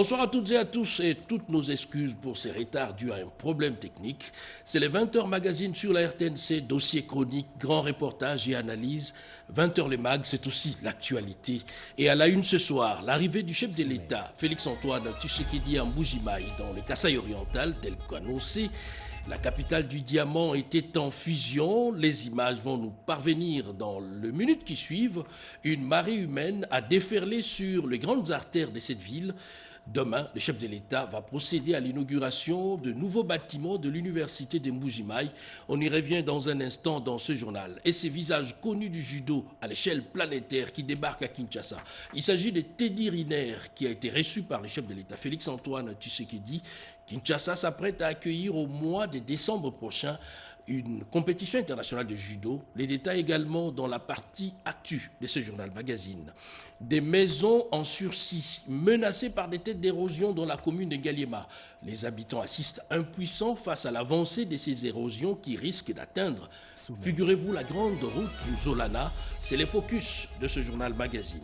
Bonsoir à toutes et à tous et toutes nos excuses pour ces retards dus à un problème technique. C'est les 20h magazine sur la RTNC, dossier chronique, grand reportage et analyse. 20h les mags, c'est aussi l'actualité. Et à la une ce soir, l'arrivée du chef de l'État, Félix-Antoine Tshisekedi à Mbuji-Mayi dans le Kasaï oriental, tel qu'annoncé. La capitale du diamant était en fusion. Les images vont nous parvenir dans les minutes qui suivent. Une marée humaine a déferlé sur les grandes artères de cette ville. Demain, le chef de l'État va procéder à l'inauguration de nouveaux bâtiments de l'université de Mbuji-Mayi. On y revient dans un instant dans ce journal. Et ces visages connus du judo à l'échelle planétaire qui débarquent à Kinshasa. Il s'agit de Teddy Riner qui a été reçu par le chef de l'État, Félix-Antoine Tshisekedi. Kinshasa s'apprête à accueillir au mois de décembre prochain une compétition internationale de judo. Les détails également dans la partie actu de ce journal magazine. Des maisons en sursis menacées par des têtes d'érosion dans la commune de Ngaliema. Les habitants assistent impuissants face à l'avancée de ces érosions qui risquent d'atteindre, figurez-vous, la grande route Zolana. C'est le focus de ce journal magazine.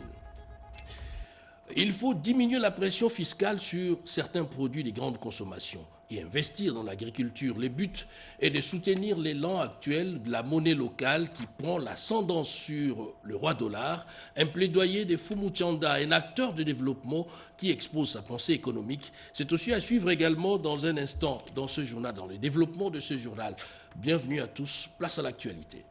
Il faut diminuer la pression fiscale sur certains produits de grande consommation et investir dans l'agriculture. Le but est de soutenir l'élan actuel de la monnaie locale qui prend l'ascendance sur le roi dollar. Un plaidoyer de Fumu Tchanda, un acteur de développement qui expose sa pensée économique. C'est aussi à suivre également dans un instant dans ce journal, dans le développement de ce journal. Bienvenue à tous, place à l'actualité.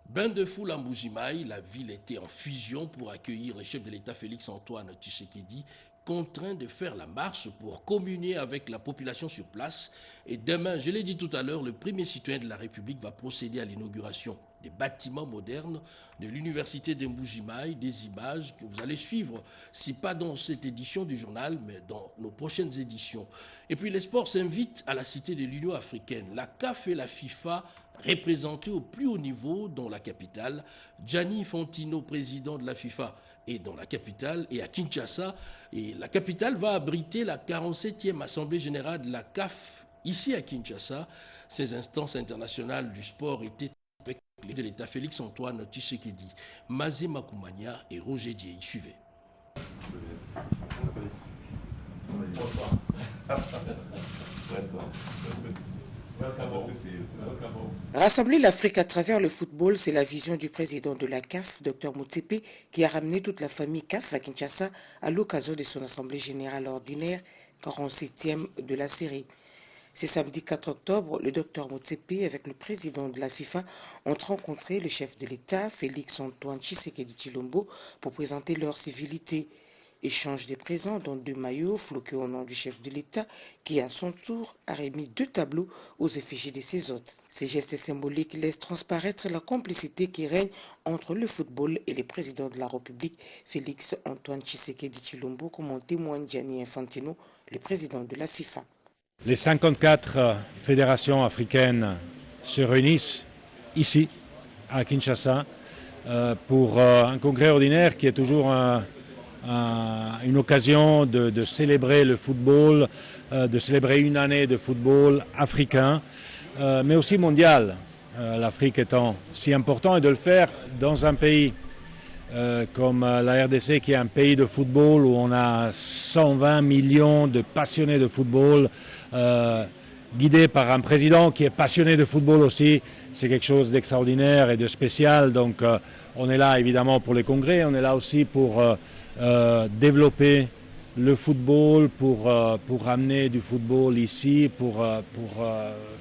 Bain de foule à Mbuji-Mayi, la ville était en fusion pour accueillir le chef de l'État Félix-Antoine Tshisekedi, contraint de faire la marche pour communier avec la population sur place. Et demain, je l'ai dit tout à l'heure, le premier citoyen de la République va procéder à l'inauguration des bâtiments modernes de l'université de Mbuji-Mayi, des images que vous allez suivre, si pas dans cette édition du journal, mais dans nos prochaines éditions. Et puis les sports s'invitent à la cité de l'Union africaine. La CAF et la FIFA représentés au plus haut niveau dans la capitale. Gianni Infantino, président de la FIFA, est dans la capitale et à Kinshasa. Et la capitale va abriter la 47e Assemblée générale de la CAF ici à Kinshasa. Ces instances internationales du sport étaient avec le chef de l'État Félix-Antoine Tshisekedi, Mazé Makoumania et Roger Dieye. Suivez. Bonsoir. Rassembler l'Afrique à travers le football, c'est la vision du président de la CAF, Dr Motsepe, qui a ramené toute la famille CAF à Kinshasa à l'occasion de son assemblée générale ordinaire, 47e de la série. C'est samedi 4 octobre, le Dr Motsepe, avec le président de la FIFA, ont rencontré le chef de l'État, Félix-Antoine Tshisekedi Tshilombo, pour présenter leur civilité. Échange des présents, dont 2 maillots floqués au nom du chef de l'État, qui à son tour a remis 2 tableaux aux effigies de ses hôtes. Ces gestes symboliques laissent transparaître la complicité qui règne entre le football et le président de la République, Félix-Antoine Tshisekedi Tshilombo, comme en témoigne Gianni Infantino, le président de la FIFA. Les 54 fédérations africaines se réunissent ici, à Kinshasa, pour un congrès ordinaire qui est toujours une occasion de célébrer le football, de célébrer une année de football africain, mais aussi mondial, l'Afrique étant si important, et de le faire dans un pays comme la RDC, qui est un pays de football où on a 120 millions de passionnés de football, guidé par un président qui est passionné de football aussi. C'est quelque chose d'extraordinaire et de spécial. Donc on est là évidemment pour les congrès, on est là aussi pour développer le football, pour amener du football ici, pour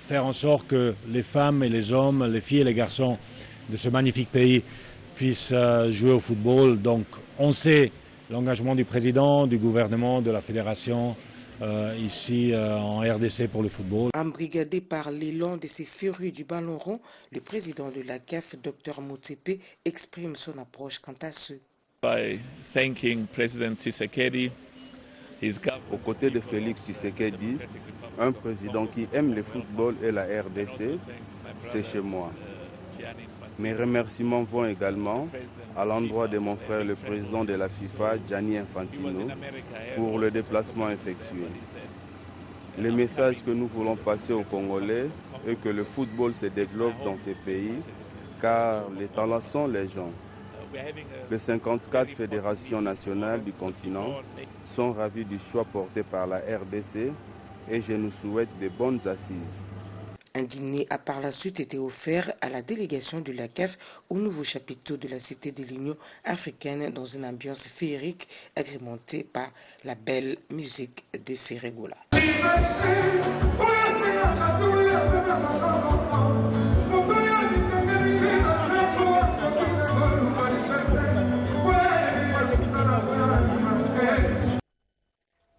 faire en sorte que les femmes et les hommes, les filles et les garçons de ce magnifique pays puissent jouer au football. Donc on sait l'engagement du président, du gouvernement, de la fédération ici en RDC pour le football. Embrigadé par l'élan de ces férus du ballon rond, le président de la CAF, Dr Motsepe, exprime son approche quant à ce. By thanking President Tshisekedi, aux côtés de Félix Tshisekedi, un président qui aime le football et la RDC, c'est chez moi. Mes remerciements vont également à l'endroit de mon frère, le président de la FIFA, Gianni Infantino, pour le déplacement effectué. Le message que nous voulons passer aux Congolais est que le football se développe dans ces pays, car les talents sont légion. Les 54 fédérations nationales du continent sont ravies du choix porté par la RDC et je nous souhaite de bonnes assises. Un dîner a par la suite été offert à la délégation de la CAF au nouveau chapiteau de la Cité de l'Union africaine dans une ambiance féerique agrémentée par la belle musique de Ferregola.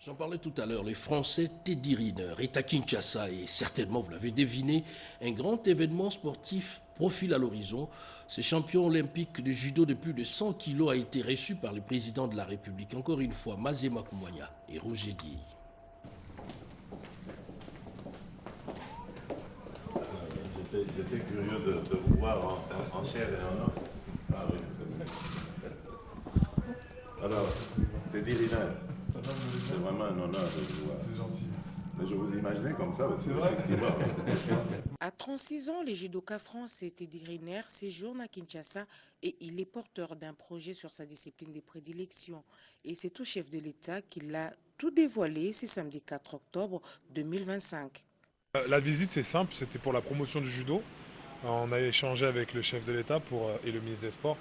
J'en parlais tout à l'heure, les Français Teddy Riner est à Kinshasa et certainement, vous l'avez deviné, un grand événement sportif profile à l'horizon. Ce champion olympique de judo de plus de 100 kilos a été reçu par le président de la République. Encore une fois, Mazema Koumouania et Roger Dieye. J'étais curieux de vous voir en chair et en os. Ah oui, alors, Teddy Riner. C'est vraiment un honneur de vous voir. C'est gentil. Mais je vous imaginais comme ça, c'est vrai. À 36 ans, les judokas français Teddy Riner séjourne à Kinshasa et il est porteur d'un projet sur sa discipline de prédilection. Et c'est au chef de l'État qu'il l'a tout dévoilé ce samedi 4 octobre 2025. La visite, c'est simple, c'était pour la promotion du judo. On a échangé avec le chef de l'État et le ministre des Sports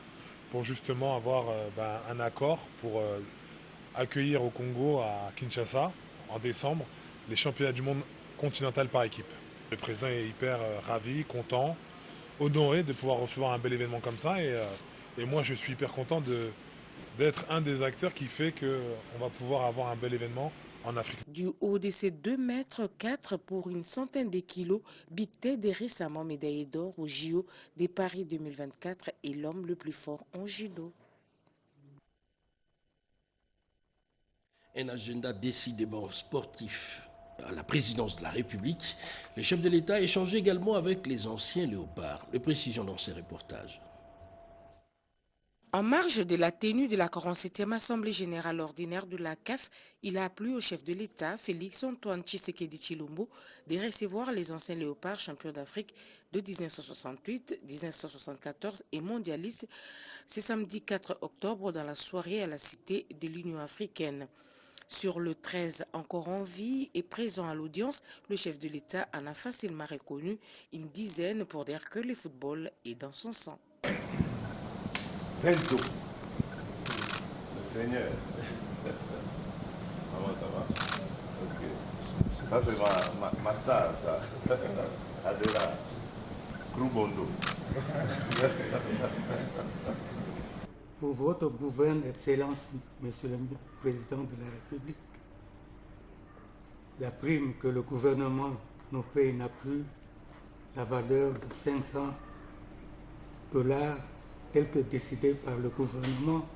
pour justement avoir un accord pour accueillir au Congo, à Kinshasa, en décembre, les championnats du monde continental par équipe. Le président est hyper ravi, content, honoré de pouvoir recevoir un bel événement comme ça. Et moi, je suis hyper content d'être un des acteurs qui fait qu'on va pouvoir avoir un bel événement en Afrique. Du haut de ses 2,4 mètres pour une centaine de kilos, Big Ted est récemment médaillé d'or au JO de Paris 2024 et l'homme le plus fort en judo. Un agenda décidément sportif à la présidence de la République. Le chef de l'État a échangé également avec les anciens léopards. Les précisions dans ces reportages. En marge de la tenue de la 47e Assemblée générale ordinaire de la CAF, il a plu au chef de l'État, Félix-Antoine Tshisekedi Tshilombo, de recevoir les anciens léopards champions d'Afrique de 1968, 1974 et mondialistes ce samedi 4 octobre dans la soirée à la Cité de l'Union africaine. Sur le 13 encore en vie et présent à l'audience, le chef de l'État en a facilement reconnu une dizaine pour dire que le football est dans son sang. Rento, le Seigneur. Comment ça va? Ok. Ça c'est ma star, ça. Adela. Krubondo. Pour votre gouvernement, Excellence, Monsieur le Président de la République, la prime que le gouvernement nous paye n'a plus la valeur de $500 tel que décidé par le gouvernement.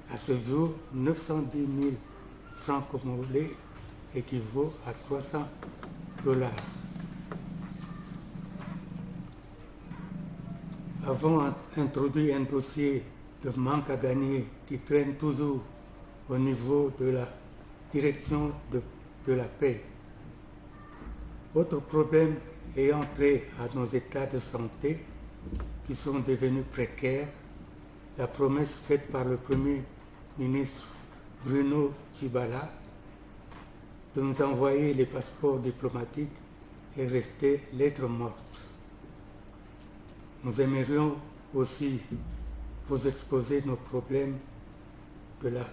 À ce jour, 910 000 francs congolais équivaut à $300. Avons introduit un dossier de manque à gagner qui traîne toujours au niveau de la direction de la paix. Autre problème ayant trait à nos états de santé qui sont devenus précaires, la promesse faite par le Premier ministre Bruno Tshibala de nous envoyer les passeports diplomatiques est restée lettre morte. Nous aimerions aussi vous exposer nos problèmes de la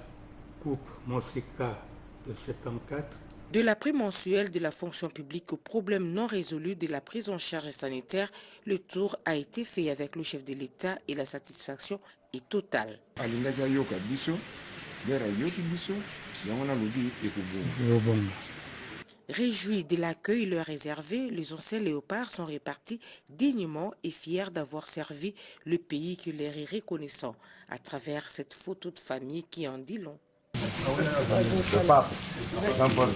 Coupe Mosika de 74. De la prime mensuelle de la fonction publique aux problèmes non résolus de la prise en charge sanitaire, le tour a été fait avec le chef de l'État et la satisfaction est totale. Réjouis de l'accueil leur réservé, les anciens léopards sont répartis dignement et fiers d'avoir servi le pays qui leur est reconnaissant à travers cette photo de famille qui en dit long. Le pape, n'importe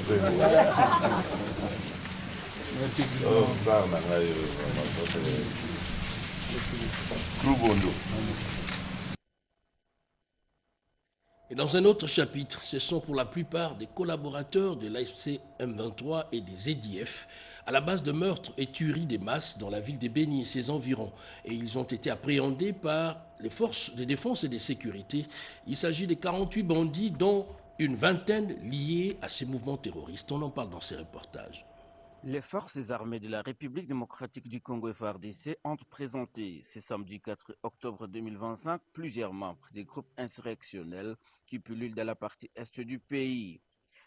Et dans un autre chapitre, ce sont pour la plupart des collaborateurs de l'AFC M23 et des EDF à la base de meurtres et tueries des masses dans la ville de Beni et ses environs. Et ils ont été appréhendés par les forces de défense et de sécurité. Il s'agit de 48 bandits, dont une vingtaine liés à ces mouvements terroristes. On en parle dans ces reportages. Les forces armées de la République démocratique du Congo FARDC ont présenté ce samedi 4 octobre 2025 plusieurs membres des groupes insurrectionnels qui pullulent dans la partie est du pays.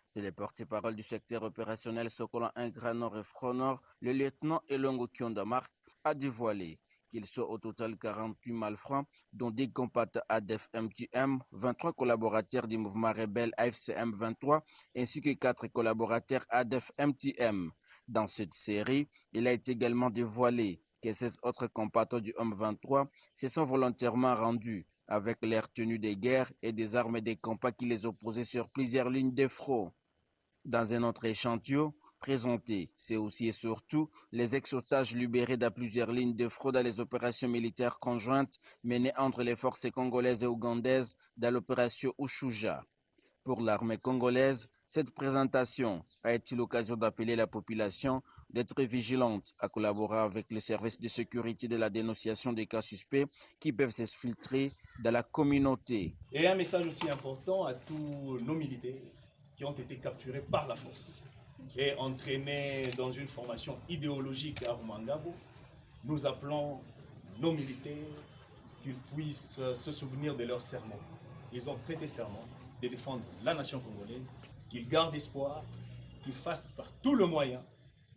C'est le porte-parole du secteur opérationnel Sokola 1 Grand Nord et Front Nord, le lieutenant Elongo Kiondamark, a dévoilé qu'il soit au total 48 malfrats, dont des combattants ADF MTM, 23 collaborateurs du mouvement rebelle AFCM 23, ainsi que 4 collaborateurs ADF MTM. Dans cette série, il a été également dévoilé que 16 autres combattants du M23 se sont volontairement rendus avec leur tenue de guerre et des armes et des combats qui les opposaient sur plusieurs lignes de front. Dans un autre échantillon présenté, c'est aussi et surtout les ex-otages libérés dans plusieurs lignes de front dans les opérations militaires conjointes menées entre les forces congolaises et ougandaises dans l'opération Ushuja. Pour l'armée congolaise, cette présentation a été l'occasion d'appeler la population d'être vigilante à collaborer avec les services de sécurité de la dénonciation des cas suspects qui peuvent s'exfiltrer dans la communauté. Et un message aussi important à tous nos militaires qui ont été capturés par la force et entraînés dans une formation idéologique à Rumangabo. Nous appelons nos militaires qu'ils puissent se souvenir de leur serment. Ils ont prêté serment de défendre la nation congolaise, qu'ils gardent espoir, qu'ils fassent par tout le moyen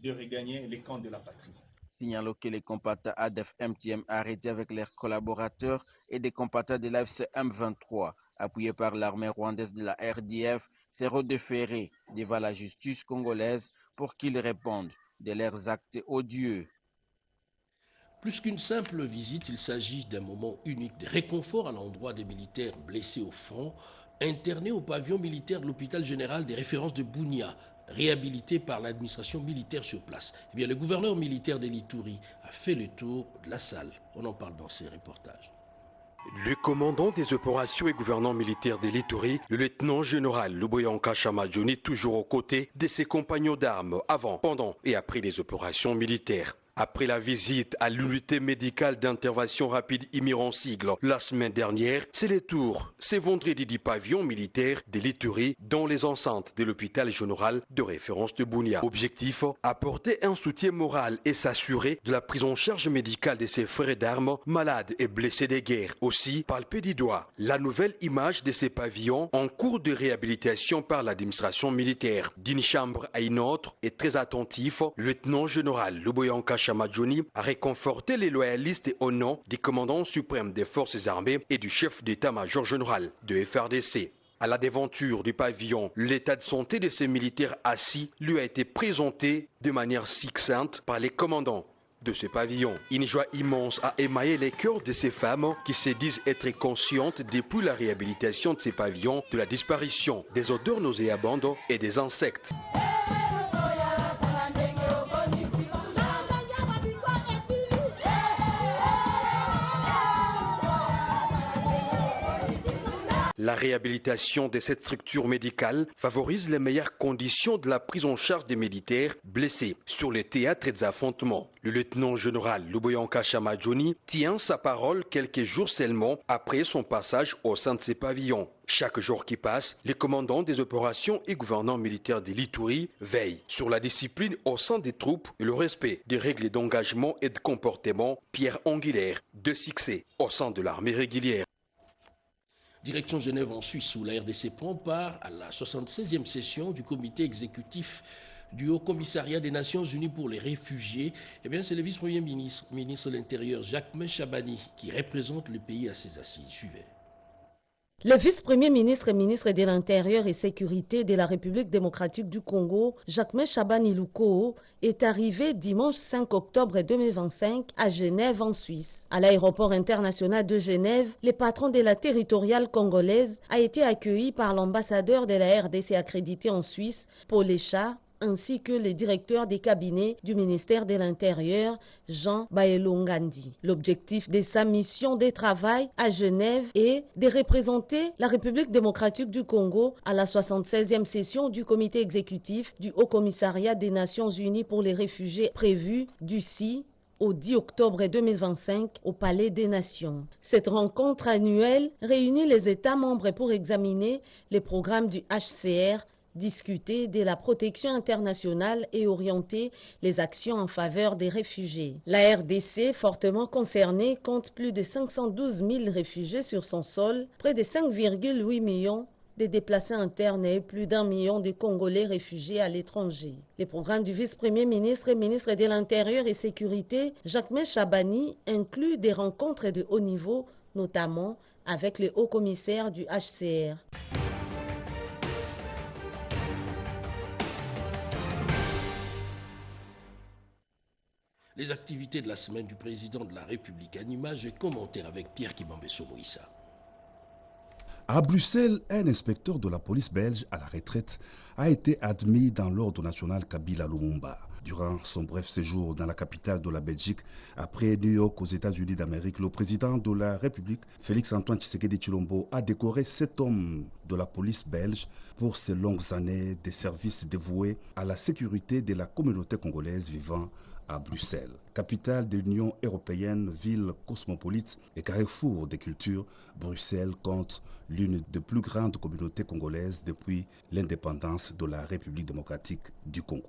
de regagner les camps de la patrie. Signalons que les combattants ADF MTM arrêtés avec leurs collaborateurs et des combattants de l'AFC M23, appuyés par l'armée rwandaise de la RDF, seront déférés devant la justice congolaise pour qu'ils répondent de leurs actes odieux. Plus qu'une simple visite, il s'agit d'un moment unique de réconfort à l'endroit des militaires blessés au front, internés au pavillon militaire de l'hôpital général des références de Bunia, réhabilité par l'administration militaire sur place. Eh bien, le gouverneur militaire de l'Ituri a fait le tour de la salle. On en parle dans ces reportages. Le commandant des opérations et gouverneur militaire de l'Ituri, le lieutenant-général Luboyanka Chamadjoni, toujours aux côtés de ses compagnons d'armes avant, pendant et après les opérations militaires. Après la visite à l'unité médicale d'intervention rapide Imiron-Sigle la semaine dernière, c'est le tour, c'est vendredi du pavillon militaire de l'Ituri dans les enceintes de l'hôpital général de référence de Bunia. Objectif, apporter un soutien moral et s'assurer de la prise en charge médicale de ses frères d'armes malades et blessés de guerre. Aussi, palper du doigt la nouvelle image de ces pavillons en cours de réhabilitation par l'administration militaire. D'une chambre à une autre et très attentif, le lieutenant-général Luboyanka Chamadjoni a réconforté les loyalistes au nom du commandant suprême des forces armées et du chef d'état-major général de FARDC. À la devanture du pavillon, l'état de santé de ces militaires assis lui a été présenté de manière succincte par les commandants de ce pavillon. Une joie immense a émaillé les cœurs de ces femmes qui se disent être conscientes depuis la réhabilitation de ces pavillons de la disparition des odeurs nauséabondes et des insectes. La réhabilitation de cette structure médicale favorise les meilleures conditions de la prise en charge des militaires blessés sur les théâtres des affrontements. Le lieutenant-général Luboyanka Chamadjoni tient sa parole quelques jours seulement après son passage au sein de ces pavillons. Chaque jour qui passe, les commandants des opérations et gouvernants militaires de l'Ituri veillent sur la discipline au sein des troupes et le respect des règles d'engagement et de comportement, pierre angulaire de succès au sein de l'armée régulière. Direction Genève en Suisse, où la RDC prend part à la 76e session du comité exécutif du Haut Commissariat des Nations Unies pour les réfugiés. Eh bien, c'est le vice-premier ministre de l'Intérieur, Jacquemain Chabani, qui représente le pays à ses assises. Suivez. Le vice-premier ministre et ministre de l'Intérieur et Sécurité de la République démocratique du Congo, Jacquemain Chabani Luko, est arrivé dimanche 5 octobre 2025 à Genève en Suisse. À l'aéroport international de Genève, le patron de la territoriale congolaise a été accueilli par l'ambassadeur de la RDC accrédité en Suisse, Paul Echa, ainsi que le directeur des cabinets du ministère de l'Intérieur, Jean Baelongandi. L'objectif de sa mission de travail à Genève est de représenter la République démocratique du Congo à la 76e session du comité exécutif du Haut Commissariat des Nations Unies pour les réfugiés prévue du 6 au 10 octobre 2025 au Palais des Nations. Cette rencontre annuelle réunit les États membres pour examiner les programmes du HCR, discuter de la protection internationale et orienter les actions en faveur des réfugiés. La RDC, fortement concernée, compte plus de 512 000 réfugiés sur son sol, près de 5,8 millions de déplacés internes et plus d'1 million de Congolais réfugiés à l'étranger. Les programmes du vice-premier ministre et ministre de l'Intérieur et Sécurité, Jacquemain Chabani, incluent des rencontres de haut niveau, notamment avec le haut-commissaire du HCR. Les activités de la semaine du président de la République en images et commentaires avec Pierre Kibambesso Moïsa. À Bruxelles, un inspecteur de la police belge à la retraite a été admis dans l'ordre national Kabila Lumumba. Durant son bref séjour dans la capitale de la Belgique, après New York aux États-Unis d'Amérique, le président de la République, Félix-Antoine Tshisekedi Tshilombo, a décoré 7 hommes de la police belge pour ses longues années de services dévoués à la sécurité de la communauté congolaise vivant à Bruxelles. Capitale de l'Union européenne, ville cosmopolite et carrefour des cultures, Bruxelles compte l'une des plus grandes communautés congolaises depuis l'indépendance de la République démocratique du Congo.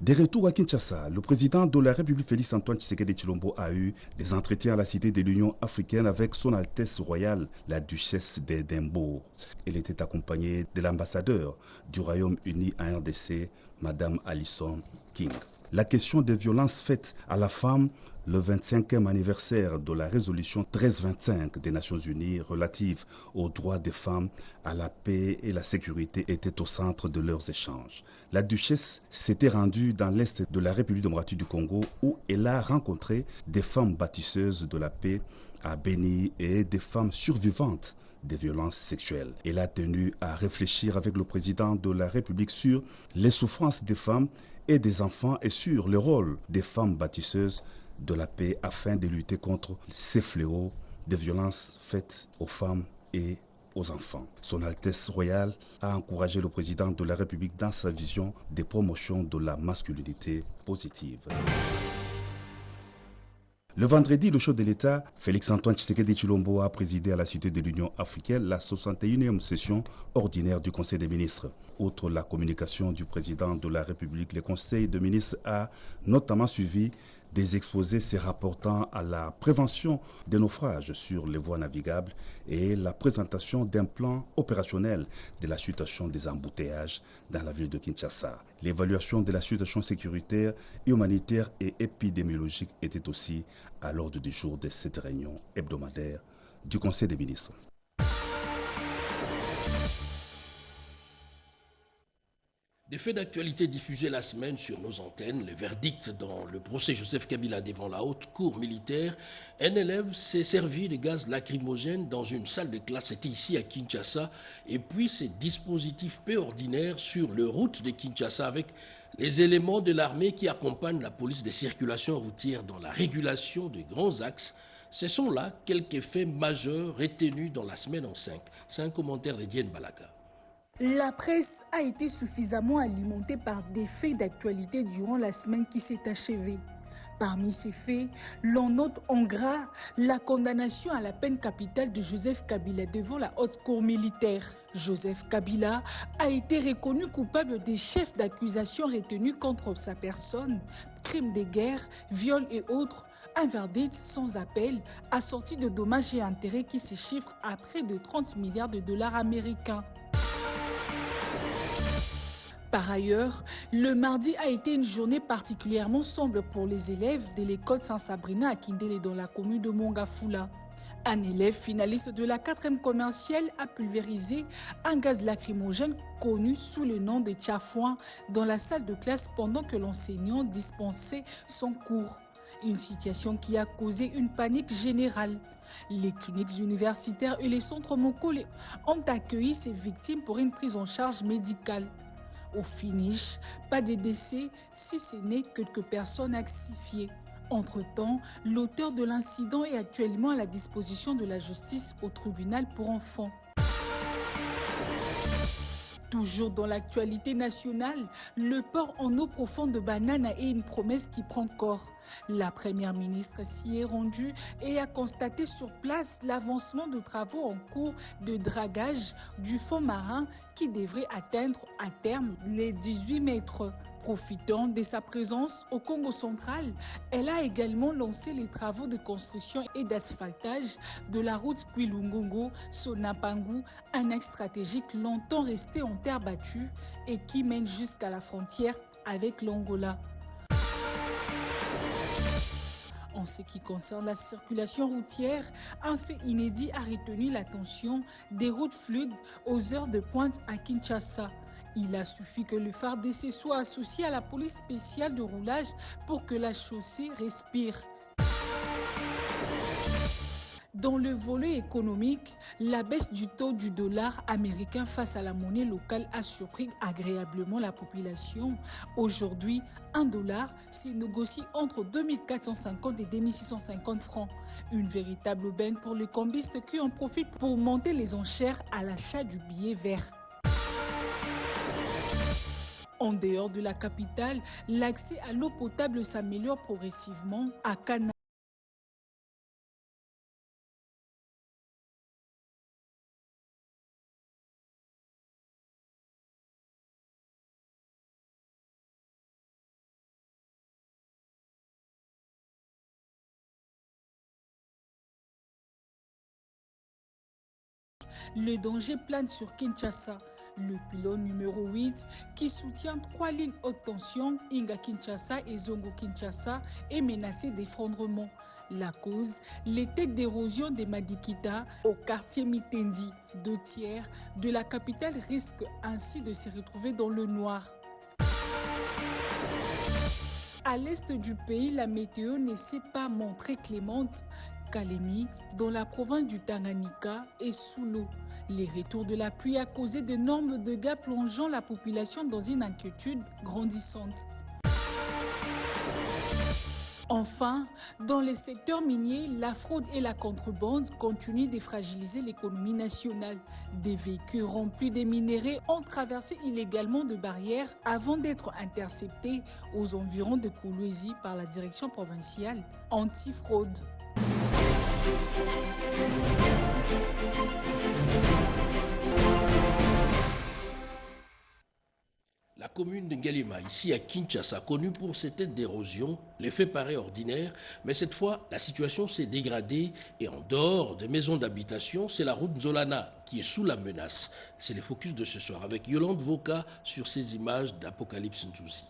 De retour à Kinshasa, le président de la République Félix-Antoine Tshisekedi Tshilombo a eu des entretiens à la Cité de l'Union africaine avec son Altesse royale, la duchesse d'Édimbourg. Il était accompagné de l'ambassadeur du Royaume-Uni à RDC, Madame Alison King. La question des violences faites à la femme, le 25e anniversaire de la résolution 1325 des Nations Unies relative aux droits des femmes, à la paix et la sécurité était au centre de leurs échanges. La duchesse s'était rendue dans l'est de la République démocratique du Congo où elle a rencontré des femmes bâtisseuses de la paix à Beni et des femmes survivantes des violences sexuelles. Elle a tenu à réfléchir avec le président de la République sur les souffrances des femmes et des enfants et sur le rôle des femmes bâtisseuses de la paix afin de lutter contre ces fléaux des violences faites aux femmes et aux enfants. Son Altesse royale a encouragé le président de la République dans sa vision des promotions de la masculinité positive. Le vendredi, le chef de l'État, Félix-Antoine Tshisekedi Tshilombo, a présidé à la Cité de l'Union africaine la 61e session ordinaire du Conseil des ministres. Outre la communication du président de la République, le Conseil des ministres a notamment suivi des exposés se rapportant à la prévention des naufrages sur les voies navigables et la présentation d'un plan opérationnel de la situation des embouteillages dans la ville de Kinshasa. L'évaluation de la situation sécuritaire, humanitaire et épidémiologique était aussi à l'ordre du jour de cette réunion hebdomadaire du Conseil des ministres. Des faits d'actualité diffusés la semaine sur nos antennes, le verdict dans le procès Joseph Kabila devant la haute cour militaire, un élève s'est servi de gaz lacrymogène dans une salle de classe, c'était ici à Kinshasa, et puis ces dispositifs peu ordinaires sur les routes de Kinshasa avec les éléments de l'armée qui accompagnent la police des circulations routières dans la régulation de grands axes. Ce sont là quelques faits majeurs retenus dans la semaine en 5. C'est un commentaire de Diane Balaka. La presse a été suffisamment alimentée par des faits d'actualité durant la semaine qui s'est achevée. Parmi ces faits, l'on note en gras la condamnation à la peine capitale de Joseph Kabila devant la haute cour militaire. Joseph Kabila a été reconnu coupable des chefs d'accusation retenus contre sa personne, crimes de guerre, viols et autres. Un verdict sans appel assorti de dommages et intérêts qui se chiffrent à près de 30 milliards de dollars américains. Par ailleurs, le mardi a été une journée particulièrement sombre pour les élèves de l'école Saint-Sabrina à Kindélé dans la commune de Mongafula. Un élève finaliste de la 4e commerciale a pulvérisé un gaz lacrymogène connu sous le nom de Tchafouin dans la salle de classe pendant que l'enseignant dispensait son cours. Une situation qui a causé une panique générale. Les cliniques universitaires et les centres Mokole ont accueilli ces victimes pour une prise en charge médicale. Au finish, pas de décès, si ce n'est quelques personnes asphyxiées. Entre-temps, l'auteur de l'incident est actuellement à la disposition de la justice au tribunal pour enfants. Toujours dans l'actualité nationale, le port en eau profonde de Banana est une promesse qui prend corps. La première ministre s'y est rendue et a constaté sur place l'avancement de travaux en cours de dragage du fond marin qui devrait atteindre à terme les 18 mètres. Profitant de sa présence au Congo central, elle a également lancé les travaux de construction et d'asphaltage de la route Kwilungongo-Sonapangu, un axe stratégique longtemps resté en terre battue et qui mène jusqu'à la frontière avec l'Angola. En ce qui concerne la circulation routière, un fait inédit a retenu l'attention des routes fluides aux heures de pointe à Kinshasa. Il a suffi que le FARDC soit associé à la police spéciale de roulage pour que la chaussée respire. Dans le volet économique, la baisse du taux du dollar américain face à la monnaie locale a surpris agréablement la population. Aujourd'hui, $1 se négocie entre 2450 et 2650 francs. Une véritable aubaine pour les cambistes qui en profitent pour monter les enchères à l'achat du billet vert. En dehors de la capitale, l'accès à l'eau potable s'améliore progressivement à Cana. Le danger plane sur Kinshasa. Le pylône numéro 8, qui soutient 3 lignes haute tension, Inga-Kinshasa et Zongo-Kinshasa, est menacé d'effondrement. La cause, les têtes d'érosion des Madikita au quartier Mitendi. 2 tiers de la capitale risquent ainsi de se retrouver dans le noir. À l'est du pays, la météo ne s'est pas montrée clémente. Kalemi, dans la province du Tanganyika, est sous l'eau. Les retours de la pluie a causé d'énormes dégâts plongeant la population dans une inquiétude grandissante. Enfin, dans les secteurs miniers, la fraude et la contrebande continuent de fragiliser l'économie nationale. Des véhicules remplis de minéraux ont traversé illégalement de barrières avant d'être interceptés aux environs de Kolwezi par la direction provinciale anti-fraude. La commune de Ngalema, ici à Kinshasa, connue pour ses têtes d'érosion, l'effet paraît ordinaire, mais cette fois, la situation s'est dégradée et en dehors des maisons d'habitation, c'est la route Nzolana qui est sous la menace. C'est le focus de ce soir avec Yolande Voka sur ces images d'Apocalypse Nzouzi.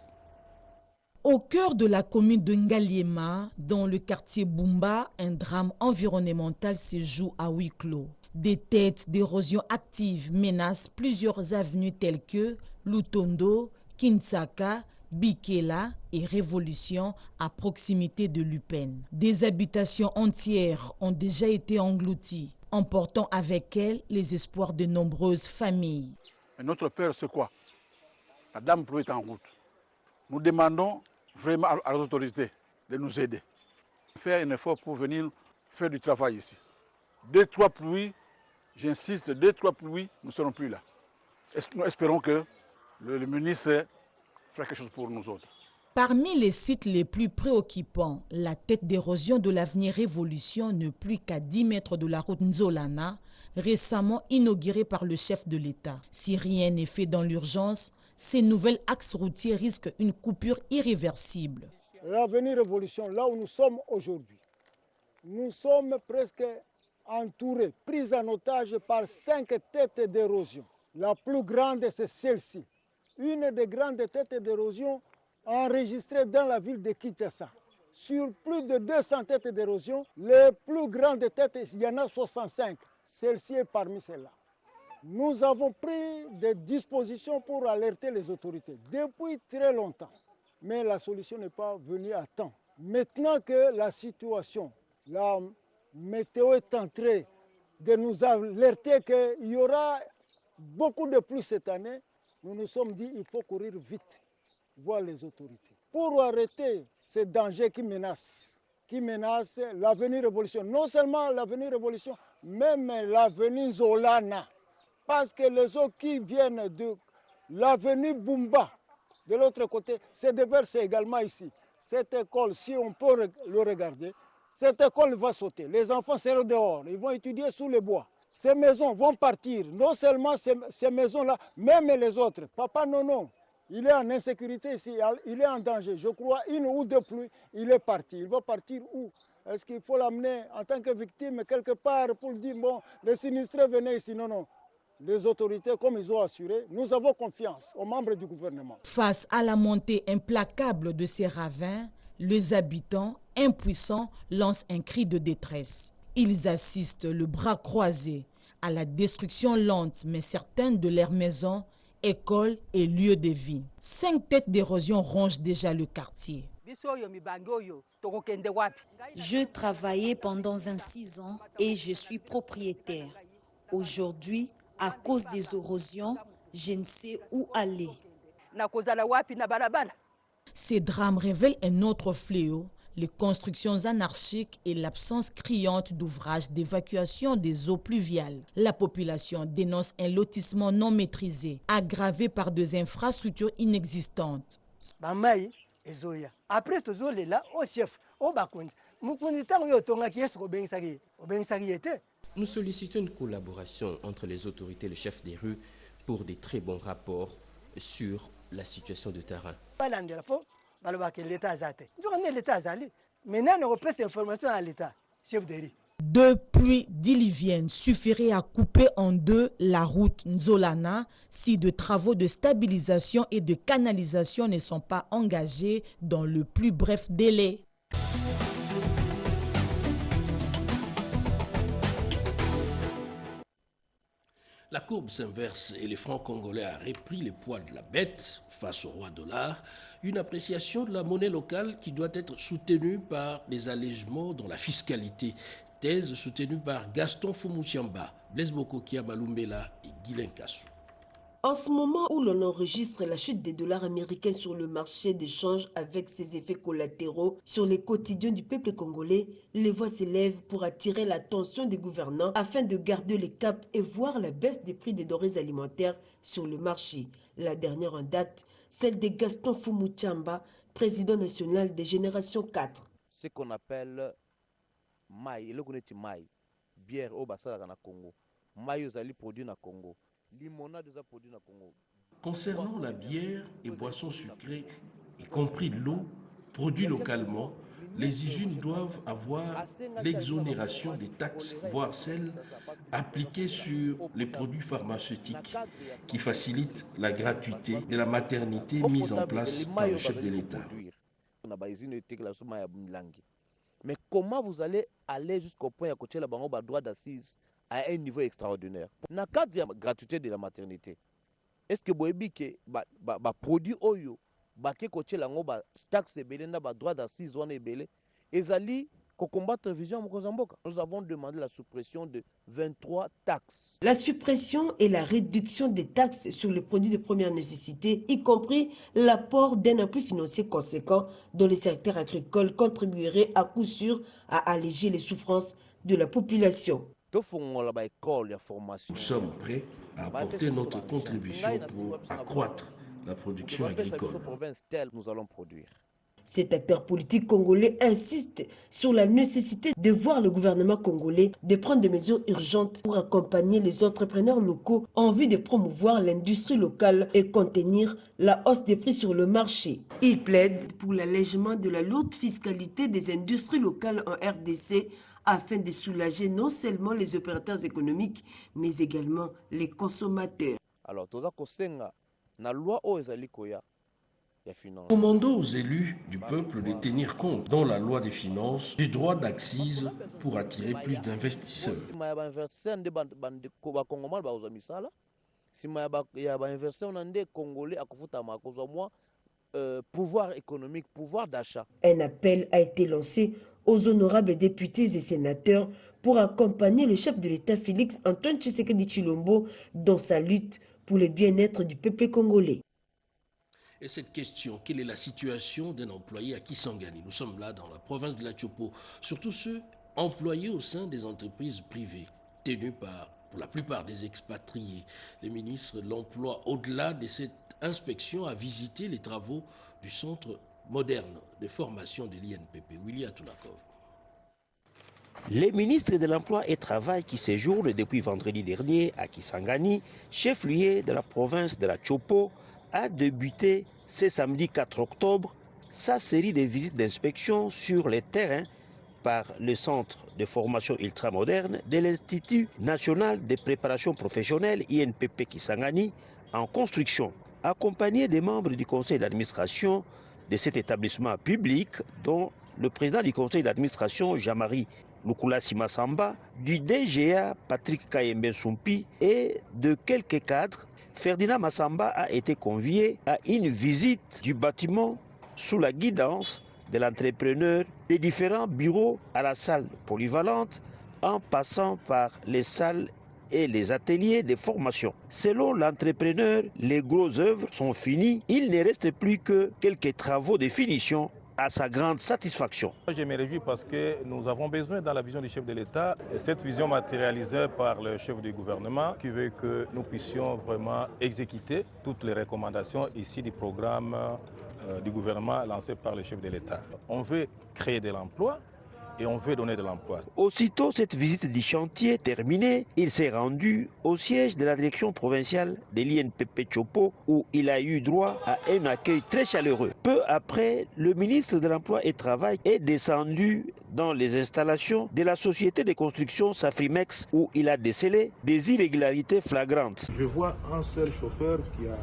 Au cœur de la commune de Ngaliema, dans le quartier Bumba, un drame environnemental se joue à huis clos. Des têtes d'érosion actives menacent plusieurs avenues telles que Lutondo, Kintsaka, Bikela et Révolution à proximité de Lupin. Des habitations entières ont déjà été englouties, emportant avec elles les espoirs de nombreuses familles. Et notre peur, c'est quoi? La dame pluie est en route. Nous demandons vraiment à les autorités de nous aider. Faire un effort pour venir faire du travail ici. 2-3 pluies, j'insiste, 2-3 pluies, nous ne serons plus là. Nous espérons que le ministre fera quelque chose pour nous autres. Parmi les sites les plus préoccupants, la tête d'érosion de l'avenue Révolution ne plus qu'à 10 mètres de la route Nzolana, récemment inaugurée par le chef de l'État. Si rien n'est fait dans l'urgence, ces nouvelles axes routiers risquent une coupure irréversible. L'avenue Révolution, là où nous sommes aujourd'hui, nous sommes presque entourés, pris en otage par 5 têtes d'érosion. La plus grande, c'est celle-ci. Une des grandes têtes d'érosion enregistrées dans la ville de Kinshasa. Sur plus de 200 têtes d'érosion, les plus grandes têtes, il y en a 65. Celle-ci est parmi celles-là. Nous avons pris des dispositions pour alerter les autorités depuis très longtemps. Mais la solution n'est pas venue à temps. Maintenant que la situation, la météo est en train de nous alerter qu'il y aura beaucoup de pluie cette année, nous nous sommes dit qu'il faut courir vite, voir les autorités. Pour arrêter ces dangers qui menacent l'avenir révolution. Non seulement l'avenir révolution, même l'avenir Zolana. Parce que les eaux qui viennent de l'avenue Bumba, de l'autre côté, c'est déversé également ici. Cette école, si on peut le regarder, cette école va sauter. Les enfants seront dehors, ils vont étudier sous les bois. Ces maisons vont partir. Non seulement ces maisons-là, même les autres. Papa, non. Il est en insécurité ici, il est en danger. Je crois 1 ou 2 pluies, il est parti. Il va partir où? Est-ce qu'il faut l'amener en tant que victime quelque part pour dire, bon, les sinistrés venaient ici? Non. Les autorités, comme ils ont assuré, nous avons confiance aux membres du gouvernement. Face à la montée implacable de ces ravins, les habitants, impuissants, lancent un cri de détresse. Ils assistent le bras croisé à la destruction lente mais certaine de leurs maisons, écoles et lieux de vie. 5 têtes d'érosion rongent déjà le quartier. Je travaillais pendant 26 ans et je suis propriétaire. Aujourd'hui, à cause des érosions, je ne sais où aller. Ces drames révèlent un autre fléau, les constructions anarchiques et l'absence criante d'ouvrages d'évacuation des eaux pluviales. La population dénonce un lotissement non maîtrisé, aggravé par des infrastructures inexistantes. Après tout ça, là, au chef, au bakound, nous sollicitons une collaboration entre les autorités et les chefs des rues pour des très bons rapports sur la situation de terrain. Deux pluies diluviennes suffiraient à couper en deux la route Nzolana si de travaux de stabilisation et de canalisation ne sont pas engagés dans le plus bref délai. La courbe s'inverse et les francs congolais a repris les poids de la bête face au roi dollar, une appréciation de la monnaie locale qui doit être soutenue par des allègements dans la fiscalité. Thèse soutenue par Gaston Fumuchiamba, Blaise Bokokia Malumbela et Guilain Kassou. En ce moment où l'on enregistre la chute des dollars américains sur le marché d'échange avec ses effets collatéraux sur les quotidiens du peuple congolais, les voix s'élèvent pour attirer l'attention des gouvernants afin de garder le cap et voir la baisse des prix des denrées alimentaires sur le marché. La dernière en date, celle de Gaston Fumuchiamba, président national des Générations 4. Ce qu'on appelle maï, le connaît maï, bière au bassin dans le Congo, maï aux ali produits dans le Congo. Concernant la bière et boissons sucrées, y compris l'eau, produits localement, les usines doivent avoir l'exonération des taxes, voire celles appliquées sur les produits pharmaceutiques, qui facilitent la gratuité de la maternité mise en place par le chef de l'État. Mais comment vous allez aller jusqu'au point à côté de droit d'assises à un niveau extraordinaire? Dans le cadre de la gratuité de la maternité, est-ce que vous avez dit que les produits oyo, les taxes et les droits d'assises ils allaient combattre la vision Mozambique. Nous avons demandé la suppression de 23 taxes. La suppression et la réduction des taxes sur les produits de première nécessité, y compris l'apport d'un appui financier conséquent dans le secteur agricole, contribuerait à coup sûr à alléger les souffrances de la population. Nous sommes prêts à apporter notre contribution pour accroître la production agricole. Nous allons produire. Cet acteur politique congolais insiste sur la nécessité de voir le gouvernement congolais de prendre des mesures urgentes pour accompagner les entrepreneurs locaux en vue de promouvoir l'industrie locale et contenir la hausse des prix sur le marché. Il plaide pour l'allègement de la lourde fiscalité des industries locales en RDC afin de soulager non seulement les opérateurs économiques, mais également les consommateurs. Alors, la loi Commandons aux élus du peuple de tenir compte dans la loi des finances du droit d'accise pour attirer plus d'investisseurs. pouvoir économique, pouvoir d'achat. Un appel a été lancé aux honorables députés et sénateurs pour accompagner le chef de l'État Félix Antoine Tshisekedi Tshilombo dans sa lutte pour le bien-être du peuple congolais. Et cette question, quelle est la situation d'un employé à Kisangani? Nous sommes là dans la province de la Tchopo, surtout ceux employés au sein des entreprises privées, tenus pour la plupart des expatriés. Le ministre de l'Emploi, au-delà de cette inspection, a visité les travaux du centre moderne de formation de l'INPP. Willy Atunakov. Les ministres de l'Emploi et Travail qui séjournent depuis vendredi dernier à Kisangani, chef-lieu de la province de la Tchopo, a débuté ce samedi 4 octobre sa série de visites d'inspection sur les terrains par le centre de formation ultramoderne de l'Institut national de préparation professionnelle INPP Kisangani en construction, accompagné des membres du conseil d'administration de cet établissement public, dont le président du conseil d'administration Jean-Marie Lukulasi Massamba, du DGA Patrick Kayembe Soumpi et de quelques cadres. Ferdinand Massamba a été convié à une visite du bâtiment sous la guidance de l'entrepreneur, des différents bureaux à la salle polyvalente, en passant par les salles et les ateliers de formation. Selon l'entrepreneur, les grosses œuvres sont finies. Il ne reste plus que quelques travaux de finition à sa grande satisfaction. Je me réjouis parce que nous avons besoin, dans la vision du chef de l'État, cette vision matérialisée par le chef du gouvernement qui veut que nous puissions vraiment exécuter toutes les recommandations ici du programme du gouvernement lancé par le chef de l'État. On veut créer de l'emploi et on veut donner de l'emploi. Aussitôt cette visite du chantier terminée, il s'est rendu au siège de la direction provinciale de l'INPP Tchopo où il a eu droit à un accueil très chaleureux. Peu après, le ministre de l'Emploi et Travail est descendu dans les installations de la société de construction Safrimex où il a décelé des irrégularités flagrantes. Je vois un seul chauffeur qui a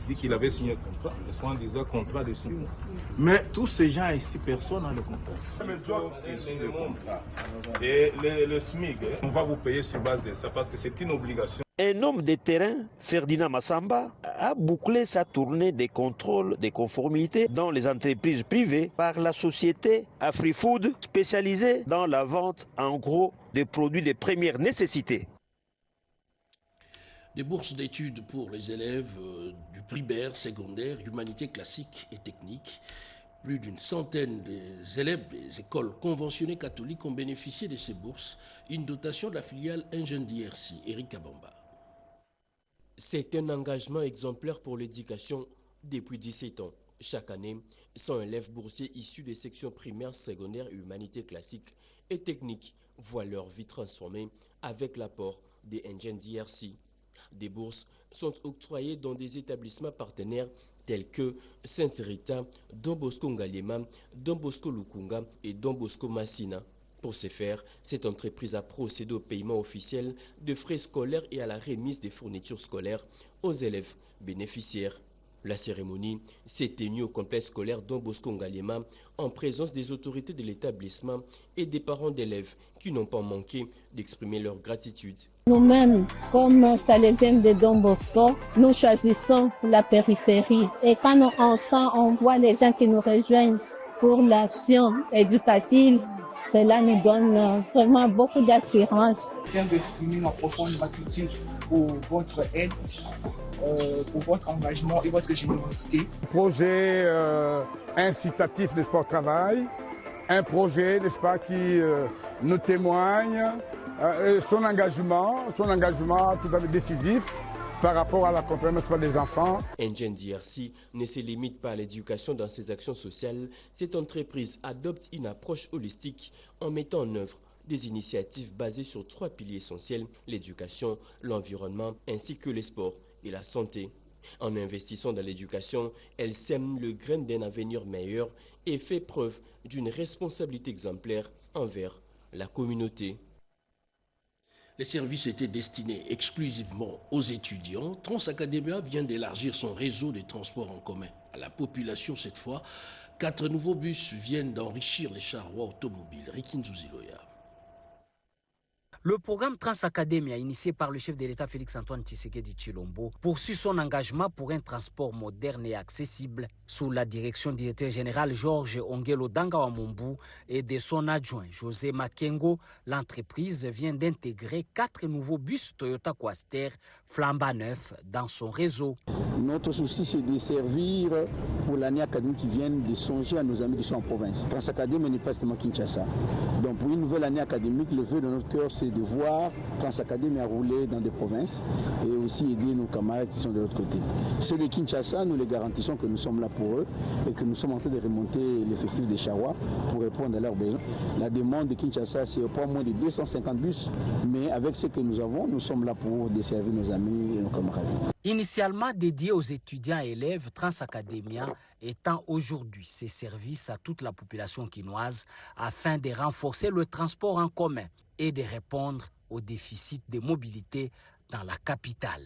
dit qu'il avait signé le contrat, le soi-disant contrat de 6 mois. Mais tous ces gens ici, personne n'a le contrat. Le contrat. Et le SMIC, on va vous payer sur base de ça parce que c'est une obligation. Un homme de terrain, Ferdinand Massamba, a bouclé sa tournée de contrôle de conformité dans les entreprises privées par la société AfriFood, spécialisée dans la vente en gros de produits de première nécessité. Des bourses d'études pour les élèves du primaire, secondaire, humanité classique et technique. Plus d'une centaine d'élèves des écoles conventionnées catholiques ont bénéficié de ces bourses. Une dotation de la filiale Engine DRC, Eric Kabamba. C'est un engagement exemplaire pour l'éducation depuis 17 ans. Chaque année, 100 élèves boursiers issus des sections primaires, secondaires, humanité classique et technique voient leur vie transformée avec l'apport des Engine DRC. Des bourses sont octroyées dans des établissements partenaires tels que Sainte-Rita, Don Bosco Ngaliema, Don Bosco Lukunga et Don Bosco Massina. Pour ce faire, cette entreprise a procédé au paiement officiel de frais scolaires et à la remise des fournitures scolaires aux élèves bénéficiaires. La cérémonie s'est tenue au complexe scolaire Don Bosco Ngaliema en présence des autorités de l'établissement et des parents d'élèves qui n'ont pas manqué d'exprimer leur gratitude. Nous-mêmes, comme Salésiennes de Don Bosco, nous choisissons la périphérie. Et quand on voit les gens qui nous rejoignent pour l'action éducative, cela nous donne vraiment beaucoup d'assurance. Je tiens d'exprimer ma profonde gratitude pour votre aide, pour votre engagement et votre générosité. Projet incitatif de sport travail, un projet, n'est-ce pas, qui nous témoigne son engagement tout à fait décisif par rapport à l'accompagnement des enfants. Engine DRC ne se limite pas à l'éducation dans ses actions sociales. Cette entreprise adopte une approche holistique en mettant en œuvre des initiatives basées sur 3 piliers essentiels, l'éducation, l'environnement ainsi que les sports et la santé. En investissant dans l'éducation, elle sème le grain d'un avenir meilleur et fait preuve d'une responsabilité exemplaire envers la communauté. Les services étaient destinés exclusivement aux étudiants. Transacademia vient d'élargir son réseau de transports en commun à la population cette fois. 4 nouveaux bus viennent d'enrichir les charrois automobiles. Rikin Zuziloya. Le programme Transacadémia, initié par le chef de l'État Félix-Antoine Tshisekedi Tshilombo, poursuit son engagement pour un transport moderne et accessible sous la direction du directeur général Georges Ongelo Dangawamumbu et de son adjoint José Makengo. L'entreprise vient d'intégrer 4 nouveaux bus Toyota Quaster flambant neufs dans son réseau. Notre souci, c'est de servir pour l'année académique qui vient, de songer à nos amis qui sont en province. Transacadémia n'est pas seulement Kinshasa. Donc pour une nouvelle année académique, le vœu de notre cœur, c'est de voir Transacadémia rouler dans des provinces et aussi aider nos camarades qui sont de l'autre côté. Ceux de Kinshasa, nous les garantissons que nous sommes là pour eux et que nous sommes en train de remonter l'effectif des Charrois pour répondre à leurs besoins. La demande de Kinshasa, c'est pas moins de 250 bus, mais avec ce que nous avons, nous sommes là pour desservir nos amis et nos camarades. Initialement dédié aux étudiants et élèves, Transacadémia étend aujourd'hui ses services à toute la population quinoise afin de renforcer le transport en commun et de répondre aux déficits de mobilité dans la capitale.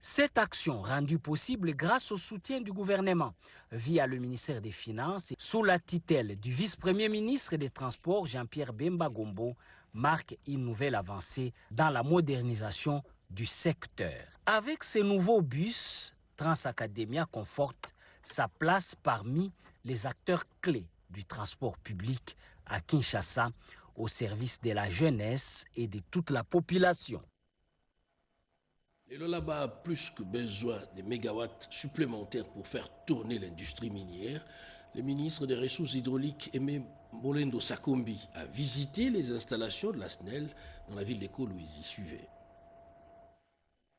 Cette action rendue possible grâce au soutien du gouvernement via le ministère des Finances sous la tutelle du vice-premier ministre des Transports Jean-Pierre Bemba Gombo marque une nouvelle avancée dans la modernisation du secteur. Avec ces nouveaux bus, Transacadémia conforte sa place parmi les acteurs clés du transport public à Kinshasa au service de la jeunesse et de toute la population. Et le Laba a plus que besoin de mégawatts supplémentaires pour faire tourner l'industrie minière. Le ministre des Ressources hydrauliques, Aimé Molendo Sakombi, a visité les installations de la SNEL dans la ville de Kolwezi. Suivez.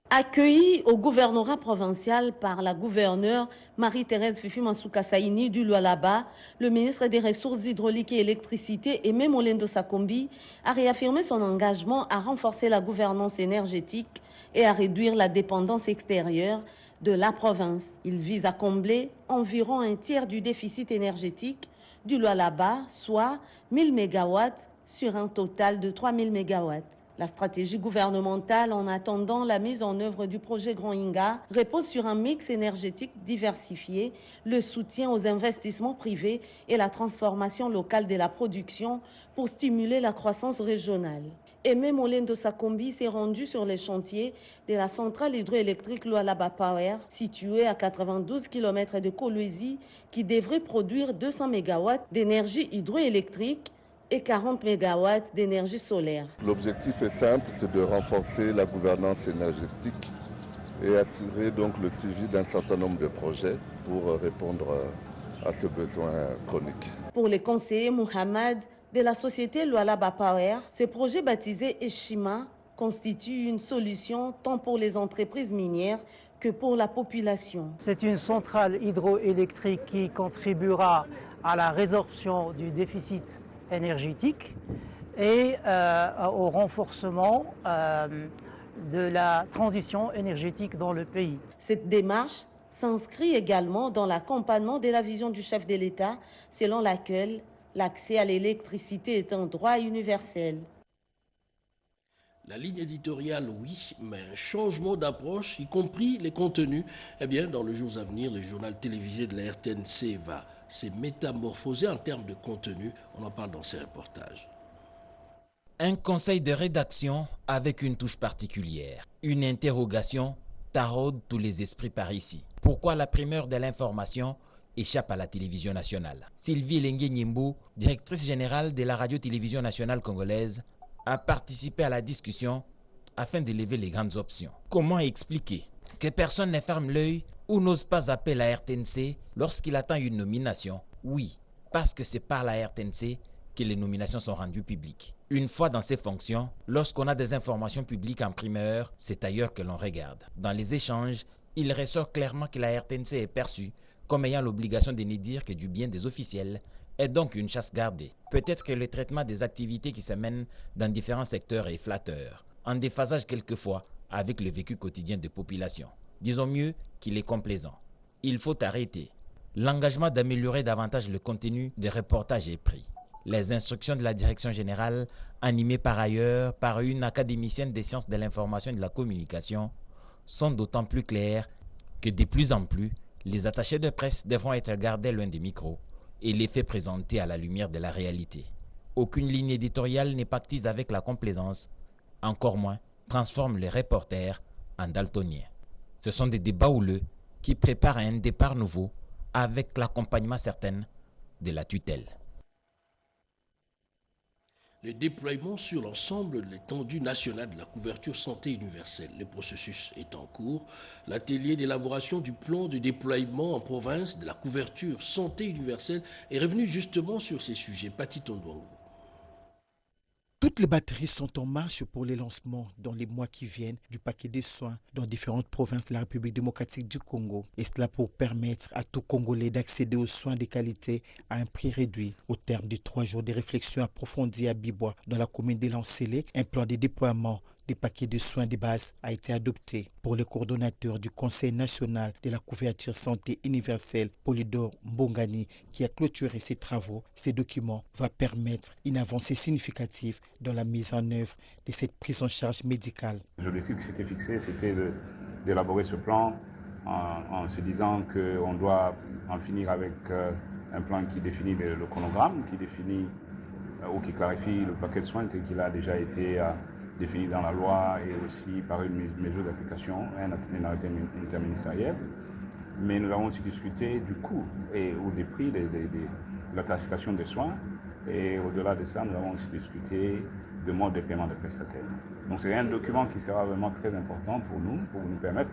Accueilli au gouvernorat provincial par la gouverneure Marie-Thérèse Fifi Masuka Saini du Lualaba, le ministre des Ressources hydrauliques et électricité, Aimé Molendo Sakombi, a réaffirmé son engagement à renforcer la gouvernance énergétique et à réduire la dépendance extérieure de la province. Il vise à combler environ un tiers du déficit énergétique du Lualaba, soit 1000 MW sur un total de 3000 MW. La stratégie gouvernementale en attendant la mise en œuvre du projet Grand Inga repose sur un mix énergétique diversifié, le soutien aux investissements privés et la transformation locale de la production pour stimuler la croissance régionale. Aimé Molendo Sakombi s'est rendu sur les chantiers de la centrale hydroélectrique Lualaba Power, située à 92 km de Kolwezi, qui devrait produire 200 MW d'énergie hydroélectrique et 40 MW d'énergie solaire. L'objectif est simple, c'est de renforcer la gouvernance énergétique et assurer donc le suivi d'un certain nombre de projets pour répondre à ce besoin chronique. Pour les conseillers Mohamed de la société Lualaba Power, ce projet baptisé Eshima constitue une solution tant pour les entreprises minières que pour la population. C'est une centrale hydroélectrique qui contribuera à la résorption du déficit énergétique et au renforcement de la transition énergétique dans le pays. Cette démarche s'inscrit également dans l'accompagnement de la vision du chef de l'État, selon laquelle l'accès à l'électricité est un droit universel. La ligne éditoriale, oui, mais un changement d'approche, y compris les contenus. Eh bien, dans les jours à venir, le journal télévisé de la RTNC va se métamorphoser en termes de contenu. On en parle dans ces reportages. Un conseil de rédaction avec une touche particulière. Une interrogation taraude tous les esprits par ici. Pourquoi la primeur de l'information échappe à la télévision nationale? Sylvie Lengue-Nyimbo, directrice générale de la radio-télévision nationale congolaise, a participé à la discussion afin d'élever les grandes options. Comment expliquer que personne ne ferme l'œil ou n'ose pas appeler la RTNC lorsqu'il attend une nomination? Oui, parce que c'est par la RTNC que les nominations sont rendues publiques. Une fois dans ces fonctions, lorsqu'on a des informations publiques en primeur, c'est ailleurs que l'on regarde. Dans les échanges, il ressort clairement que la RTNC est perçue comme ayant l'obligation de ne dire que du bien des officiels, est donc une chasse gardée. Peut-être que le traitement des activités qui se mènent dans différents secteurs est flatteur, en déphasage quelquefois avec le vécu quotidien des populations. Disons mieux qu'il est complaisant. Il faut arrêter. L'engagement d'améliorer davantage le contenu des reportages est pris. Les instructions de la direction générale, animées par ailleurs par une académicienne des sciences de l'information et de la communication, sont d'autant plus claires que de plus en plus, les attachés de presse devront être gardés loin des micros et les faits présentés à la lumière de la réalité. Aucune ligne éditoriale n'est pactise avec la complaisance, encore moins transforme les reporters en daltoniens. Ce sont des débats houleux qui préparent un départ nouveau avec l'accompagnement certain de la tutelle. Le déploiement sur l'ensemble de l'étendue nationale de la couverture santé universelle. Le processus est en cours. L'atelier d'élaboration du plan de déploiement en province de la couverture santé universelle est revenu justement sur ces sujets. Pati Tondouangou. Toutes les batteries sont en marche pour les lancements dans les mois qui viennent du paquet des soins dans différentes provinces de la République démocratique du Congo. Et cela pour permettre à tout Congolais d'accéder aux soins de qualité à un prix réduit. Au terme de 3 jours de réflexion approfondie à Bibois, dans la commune de Lancélé, un plan de déploiement des paquets de soins de base a été adopté. Pour le coordonnateur du Conseil national de la couverture santé universelle, Polydor Mbongani, qui a clôturé ses travaux, ces documents vont permettre une avancée significative dans la mise en œuvre de cette prise en charge médicale. L'objectif qui s'était fixé, c'était d'élaborer ce plan en se disant qu'on doit en finir avec un plan qui définit le chronogramme, qui définit ou qui clarifie le paquet de soins tel qu'il a déjà été défini dans la loi et aussi par une mesure d'application, un arrêté interministériel. Mais nous avons aussi discuté du coût ou des prix de la classification des soins. Et au-delà de ça, nous avons aussi discuté de mode de paiement des prestataires. Donc c'est un document qui sera vraiment très important pour nous permettre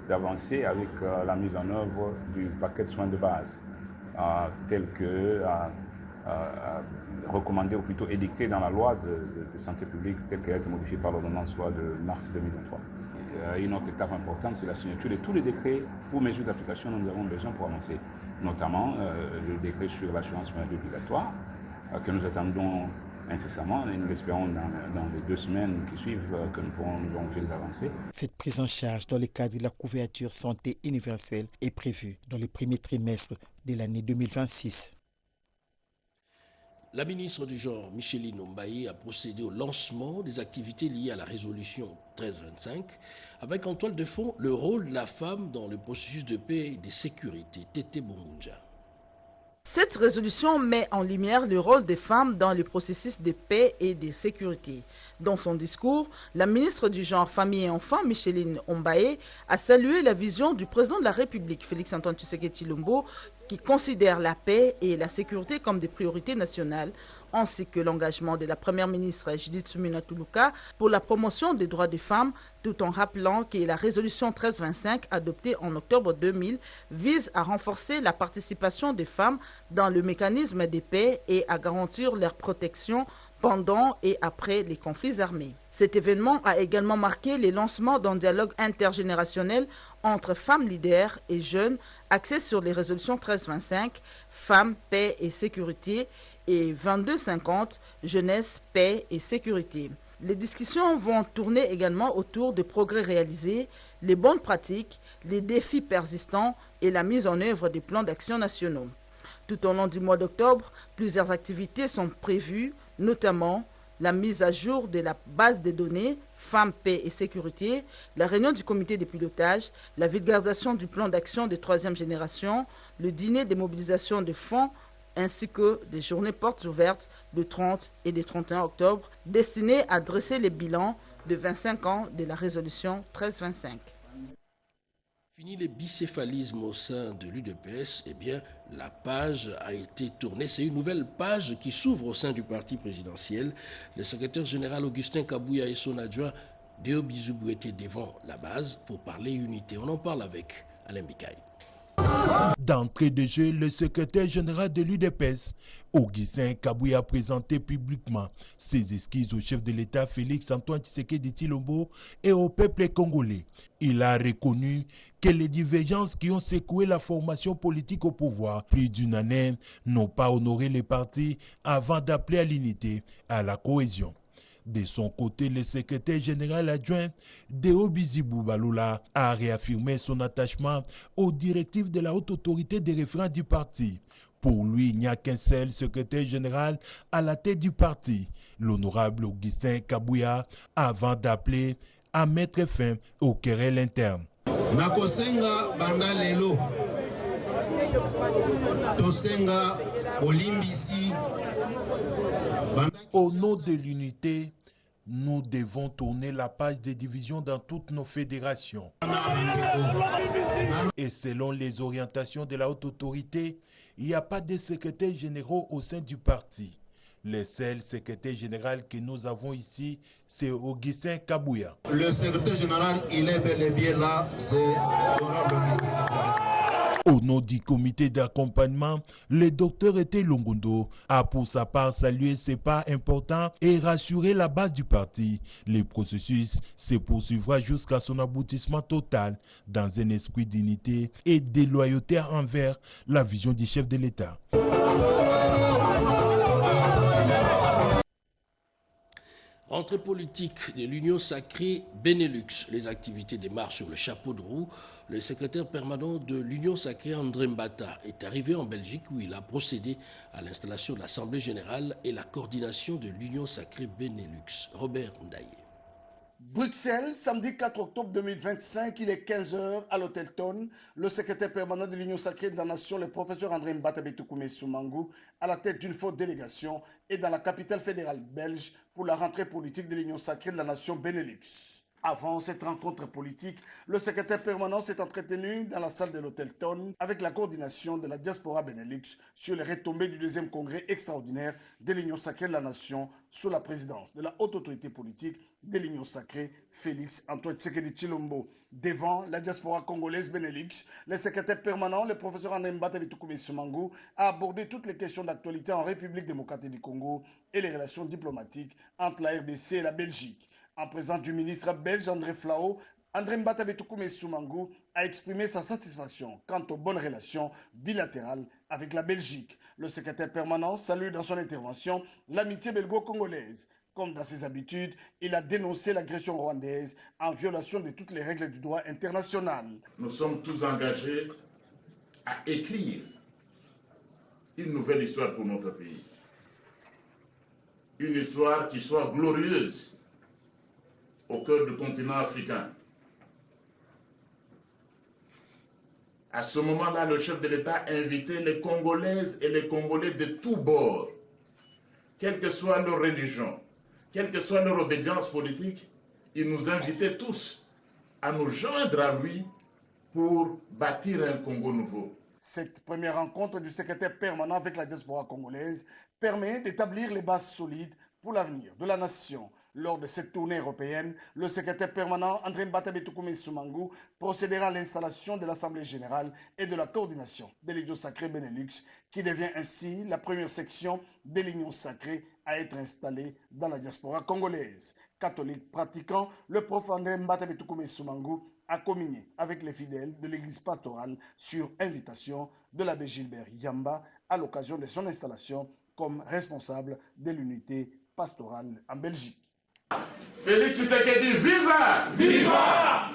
d'avancer avec la mise en œuvre du paquet de soins de base, tel que recommandé ou plutôt édicté dans la loi de santé publique telle qu'elle a été modifiée par l'ordonnance loi de mars 2023. Une autre étape importante, c'est la signature de tous les décrets pour mesures d'application dont nous avons besoin pour avancer, notamment le décret sur l'assurance maladie obligatoire que nous attendons incessamment et nous l'espérons dans les 2 semaines qui suivent que nous pourrons faire des avancées. Cette prise en charge dans le cadre de la couverture santé universelle est prévue dans le premier trimestre de l'année 2026. La ministre du Genre, Micheline Ombaye, a procédé au lancement des activités liées à la résolution 1325, avec en toile de fond le rôle de la femme dans le processus de paix et de sécurité. Tété Bombunja. Cette résolution met en lumière le rôle des femmes dans le processus de paix et de sécurité. Dans son discours, la ministre du Genre, Famille et Enfants, Micheline Ombaye, a salué la vision du président de la République, Félix-Antoine Tshisekedi Tshilombo, qui considère la paix et la sécurité comme des priorités nationales, ainsi que l'engagement de la première ministre Judith Suminwa Tuluka pour la promotion des droits des femmes, tout en rappelant que la résolution 1325 adoptée en octobre 2000 vise à renforcer la participation des femmes dans le mécanisme de paix et à garantir leur protection pendant et après les conflits armés. Cet événement a également marqué le lancement d'un dialogue intergénérationnel entre femmes leaders et jeunes axé sur les résolutions 1325, femmes, paix et sécurité et 2250, jeunesse, paix et sécurité. Les discussions vont tourner également autour des progrès réalisés, les bonnes pratiques, les défis persistants et la mise en œuvre des plans d'action nationaux. Tout au long du mois d'octobre, plusieurs activités sont prévues, notamment la mise à jour de la base de données Femmes, Paix et Sécurité, la réunion du comité de pilotage, la vulgarisation du plan d'action de 3e génération, le dîner de mobilisation de fonds, ainsi que des journées portes ouvertes le 30 et le 31 octobre, destinées à dresser les bilans de 25 ans de la résolution 1325. Fini les bicéphalismes au sein de l'UDPS, eh bien, la page a été tournée. C'est une nouvelle page qui s'ouvre au sein du parti présidentiel. Le secrétaire général Augustin Kabouya et son adjoint Deo Bizoubou étaient devant la base pour parler unité. On en parle avec Alain Bikaï. D'entrée de jeu, le secrétaire général de l'UDPS, Augustin Kabouya, a présenté publiquement ses excuses au chef de l'État Félix-Antoine Tshisekedi Tshilombo et au peuple congolais. Il a reconnu que les divergences qui ont secoué la formation politique au pouvoir plus d'une année n'ont pas honoré les partis avant d'appeler à l'unité, à la cohésion. De son côté, le secrétaire général adjoint Deo Bizoubou Baloula a réaffirmé son attachement aux directives de la haute autorité des référents du parti. Pour lui, il n'y a qu'un seul secrétaire général à la tête du parti, l'honorable Augustin Kabouya, avant d'appeler à mettre fin aux querelles internes. Nakosenga banda lelo tosenga olimbisi. Au nom de l'unité, Nous devons tourner la page des divisions dans toutes nos fédérations. Et selon les orientations de la haute autorité, il n'y a pas de secrétaires généraux au sein du parti. Le seul secrétaire général que nous avons ici, c'est Augustin Kabouya. Le secrétaire général, il est bel et bien là, c'est l'honorable Augustin Kabouya. Au nom du comité d'accompagnement, le docteur Ete Longondo a pour sa part salué ces pas importants et rassuré la base du parti. Le processus se poursuivra jusqu'à son aboutissement total dans un esprit d'unité et de loyauté envers la vision du chef de l'État. Rentrée politique de l'Union sacrée Benelux. Les activités démarrent sur le chapeau de roue. Le secrétaire permanent de l'Union sacrée, André Mbata, est arrivé en Belgique où il a procédé à l'installation de l'Assemblée générale et la coordination de l'Union sacrée Benelux. Robert Ndaye. Bruxelles, samedi 4 octobre 2025, il est 15h à l'hôtel Ton. Le secrétaire permanent de l'Union sacrée de la Nation, le professeur André Mbata Betoukoumé Soumangou, à la tête d'une forte délégation, est dans la capitale fédérale belge pour la rentrée politique de l'Union sacrée de la Nation Benelux. Avant cette rencontre politique, le secrétaire permanent s'est entretenu dans la salle de l'hôtel Ton avec la coordination de la diaspora Benelux sur les retombées du deuxième congrès extraordinaire de l'Union sacrée de la Nation sous la présidence de la haute autorité politique de l'Union sacrée, Félix Antoine Tshisekedi Tshilombo. Devant la diaspora congolaise Benelux, le secrétaire permanent, le professeur André Mbata Betoukoumé Soumangou, a abordé toutes les questions d'actualité en République démocratique du Congo et les relations diplomatiques entre la RDC et la Belgique. En présence du ministre belge André Flao, André Mbata Betoukoumé Soumangou a exprimé sa satisfaction quant aux bonnes relations bilatérales avec la Belgique. Le secrétaire permanent salue dans son intervention l'amitié belgo-congolaise. Comme dans ses habitudes, il a dénoncé l'agression rwandaise en violation de toutes les règles du droit international. Nous sommes tous engagés à écrire une nouvelle histoire pour notre pays. Une histoire qui soit glorieuse au cœur du continent africain. À ce moment-là, le chef de l'État invitait les Congolaises et les Congolais de tous bords, quelle que soit leur religion, quelle que soit leur obédience politique, il nous invitait tous à nous joindre à lui pour bâtir un Congo nouveau. Cette première rencontre du secrétaire permanent avec la diaspora congolaise permet d'établir les bases solides pour l'avenir de la nation. Lors de cette tournée européenne, le secrétaire permanent André Mbata Betoukoumé Soumangou procédera à l'installation de l'Assemblée générale et de la coordination de l'Union sacrée Benelux, qui devient ainsi la première section de l'Union sacrée à être installée dans la diaspora congolaise. Catholique pratiquant, le prof André Mbata Betoukoumé Soumangou a communié avec les fidèles de l'église pastorale sur invitation de l'abbé Gilbert Yamba à l'occasion de son installation comme responsable de l'unité pastorale en Belgique. Félix Tshisekedi, viva! Viva!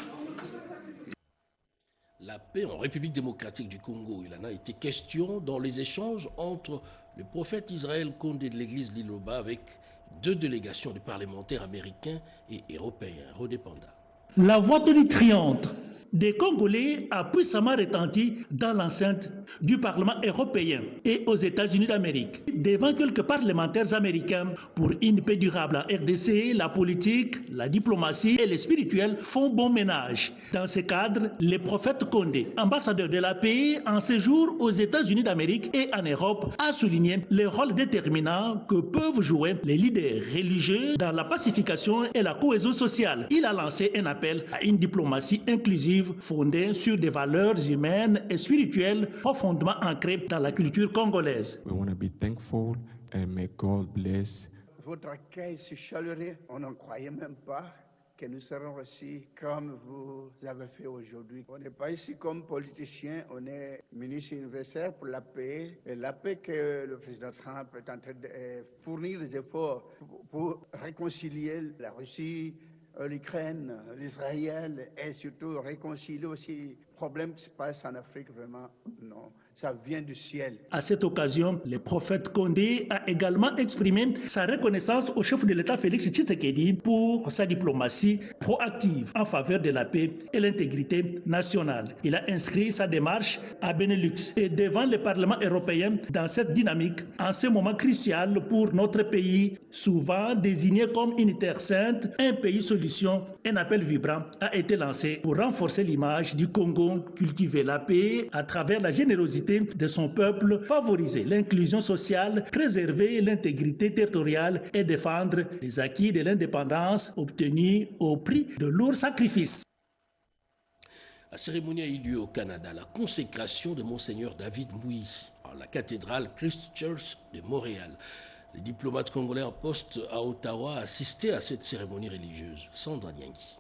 La paix en République démocratique du Congo, il en a été question dans les échanges entre le prophète Israël Condé de l'église Liloba avec deux délégations de parlementaires américains et européens. Rodé Panda. La voix tonitruante des Congolais a puissamment retenti dans l'enceinte du Parlement européen et aux États-Unis d'Amérique. Devant quelques parlementaires américains pour une paix durable en RDC, la politique, la diplomatie et le spirituel font bon ménage. Dans ce cadre, le prophète Condé, ambassadeur de la paix en séjour aux États-Unis d'Amérique et en Europe, a souligné le rôle déterminant que peuvent jouer les leaders religieux dans la pacification et la cohésion sociale. Il a lancé un appel à une diplomatie inclusive fondée sur des valeurs humaines et spirituelles profondément ancrées dans la culture congolaise. We want to be thankful and may God bless. Votre accueil si chaleureux, on n'en croyait même pas que nous serons reçus comme vous avez fait aujourd'hui. On n'est pas ici comme politiciens, on est ministre universel pour la paix. Et la paix que le président Trump est en train de fournir des efforts pour réconcilier la Russie, l'Ukraine, l'Israël et surtout réconcilier aussi problème qui se passe en Afrique, vraiment, non, ça vient du ciel. À cette occasion, le prophète Condé a également exprimé sa reconnaissance au chef de l'État Félix Tshisekedi pour sa diplomatie proactive en faveur de la paix et l'intégrité nationale. Il a inscrit sa démarche à Benelux et devant le Parlement européen dans cette dynamique, en ce moment crucial pour notre pays, souvent désigné comme une terre sainte, un pays solution. Un appel vibrant a été lancé pour renforcer l'image du Congo, cultiver la paix à travers la générosité de son peuple, favoriser l'inclusion sociale, préserver l'intégrité territoriale et défendre les acquis de l'indépendance obtenus au prix de lourds sacrifices. La cérémonie a eu lieu au Canada, la consécration de Monseigneur David Mbouyi à la cathédrale Christ Church de Montréal. Les diplomates congolais en poste à Ottawa assistaient à cette cérémonie religieuse. Sandra Nyangui.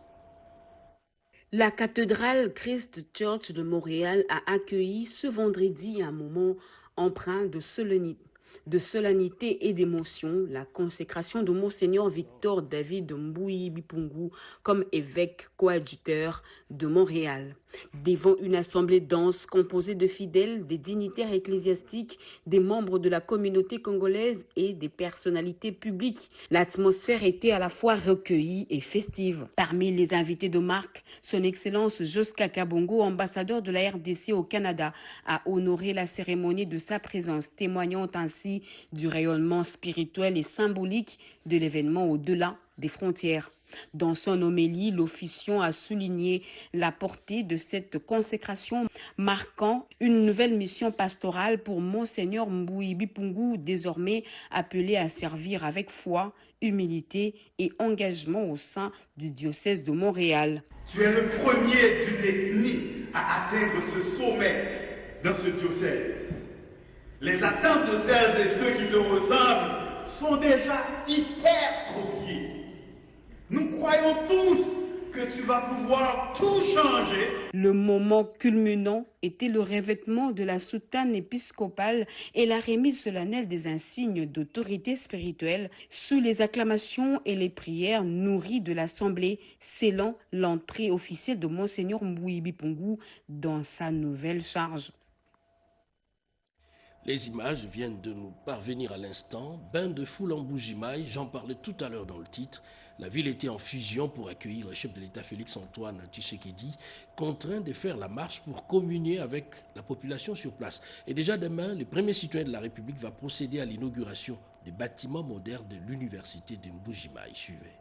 La cathédrale Christ Church de Montréal a accueilli ce vendredi un moment empreint de solennité et d'émotion, la consécration de Monseigneur Victor David Mbouyi Bipungu comme évêque coadjuteur de Montréal. Devant une assemblée dense composée de fidèles, des dignitaires ecclésiastiques, des membres de la communauté congolaise et des personnalités publiques, l'atmosphère était à la fois recueillie et festive. Parmi les invités de marque, son Excellence Joska Kabongo, ambassadeur de la RDC au Canada, a honoré la cérémonie de sa présence, témoignant ainsi du rayonnement spirituel et symbolique de l'événement au-delà des frontières. Dans son homélie, l'officiant a souligné la portée de cette consécration, marquant une nouvelle mission pastorale pour Monseigneur Mbouyi Bipungu, désormais appelé à servir avec foi, humilité et engagement au sein du diocèse de Montréal. Tu es le premier d'une ethnie à atteindre ce sommet dans ce diocèse. Les attentes de celles et ceux qui te ressemblent sont déjà hypertrophiées. Nous croyons tous que tu vas pouvoir tout changer. Le moment culminant était le revêtement de la soutane épiscopale et la remise solennelle des insignes d'autorité spirituelle sous les acclamations et les prières nourries de l'Assemblée, scellant l'entrée officielle de Monseigneur Mbouyi Bipungu dans sa nouvelle charge. Les images viennent de nous parvenir à l'instant. Bain de foule en Mbuji-Mayi, j'en parlais tout à l'heure dans le titre. La ville était en fusion pour accueillir le chef de l'État Félix-Antoine Tshisekedi, contraint de faire la marche pour communier avec la population sur place. Et déjà demain, le premier citoyen de la République va procéder à l'inauguration des bâtiments modernes de l'université de Mbuji-Mayi. Suivez.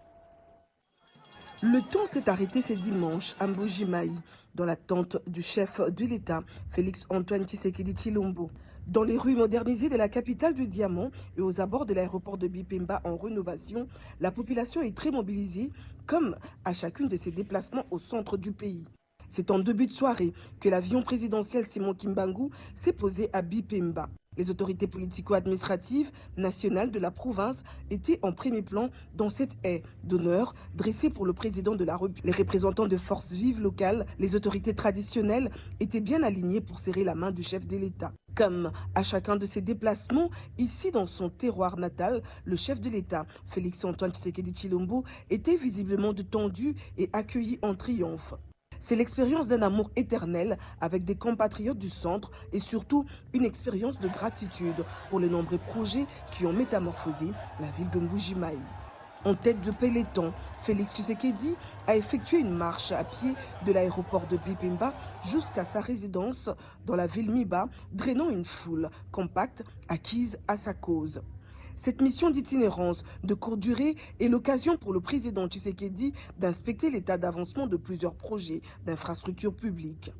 Le temps s'est arrêté ce dimanche à Mbuji-Mayi, dans l'attente du chef de l'État, Félix-Antoine Tshisekedi Tshilombo. Dans les rues modernisées de la capitale du Diamant et aux abords de l'aéroport de Bipemba en rénovation, la population est très mobilisée, comme à chacune de ses déplacements au centre du pays. C'est en début de soirée que l'avion présidentiel Simon Kimbangu s'est posé à Bipemba. Les autorités politico-administratives nationales de la province étaient en premier plan dans cette haie d'honneur dressée pour le président de la République. Les représentants de forces vives locales, les autorités traditionnelles étaient bien alignés pour serrer la main du chef de l'État. Comme à chacun de ses déplacements, ici dans son terroir natal, le chef de l'État, Félix-Antoine Tshisekedi Tshilombo, était visiblement détendu et accueilli en triomphe. C'est l'expérience d'un amour éternel avec des compatriotes du centre et surtout une expérience de gratitude pour les nombreux projets qui ont métamorphosé la ville de Mbuji-Mayi. En tête de peloton, Félix Tshisekedi a effectué une marche à pied de l'aéroport de Bipemba jusqu'à sa résidence dans la ville Miba, drainant une foule compacte acquise à sa cause. Cette mission d'itinérance de courte durée est l'occasion pour le président Tshisekedi d'inspecter l'état d'avancement de plusieurs projets d'infrastructures publiques.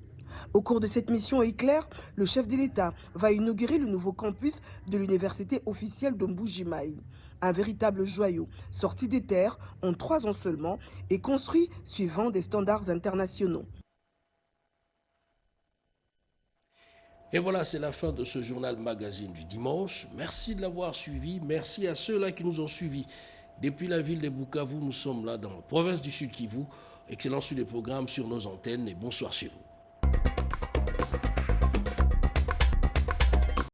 Au cours de cette mission éclair, le chef de l'État va inaugurer le nouveau campus de l'université officielle de Mbuji-Mayi. Un véritable joyau, sorti des terres en 3 ans seulement et construit suivant des standards internationaux. Et voilà, c'est la fin de ce journal magazine du dimanche. Merci de l'avoir suivi. Merci à ceux-là qui nous ont suivis. Depuis la ville de Bukavu, nous sommes là dans la province du Sud Kivu. Excellent sur les programmes sur nos antennes et bonsoir chez vous.